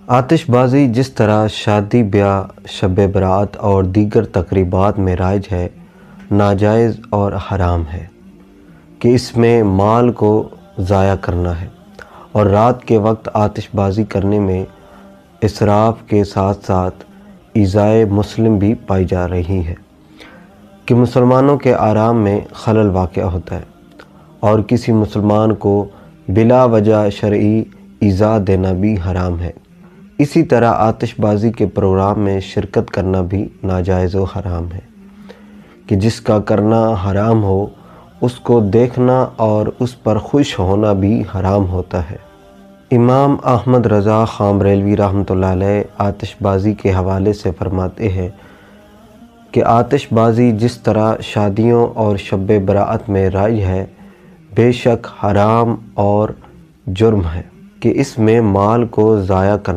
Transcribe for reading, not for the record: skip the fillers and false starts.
آتش بازی جس طرح شادی بیاہ، شب برات اور دیگر تقریبات میں رائج ہے، ناجائز اور حرام ہے کہ اس میں مال کو ضائع کرنا ہے، اور رات کے وقت آتش بازی کرنے میں اسراف کے ساتھ ساتھ ایذائے مسلم بھی پائی جا رہی ہے کہ مسلمانوں کے آرام میں خلل واقع ہوتا ہے، اور کسی مسلمان کو بلا وجہ شرعی ایذا دینا بھی حرام ہے۔ اسی طرح آتش بازی کے پروگرام میں شرکت کرنا بھی ناجائز و حرام ہے کہ جس کا کرنا حرام ہو اس کو دیکھنا اور اس پر خوش ہونا بھی حرام ہوتا ہے۔ امام احمد رضا خان بریلوی رحمۃ اللہ علیہ آتش بازی کے حوالے سے فرماتے ہیں کہ آتش بازی جس طرح شادیوں اور شب برات میں رائج ہے، بے شک حرام اور جرم ہے کہ اس میں مال کو ضائع کرنا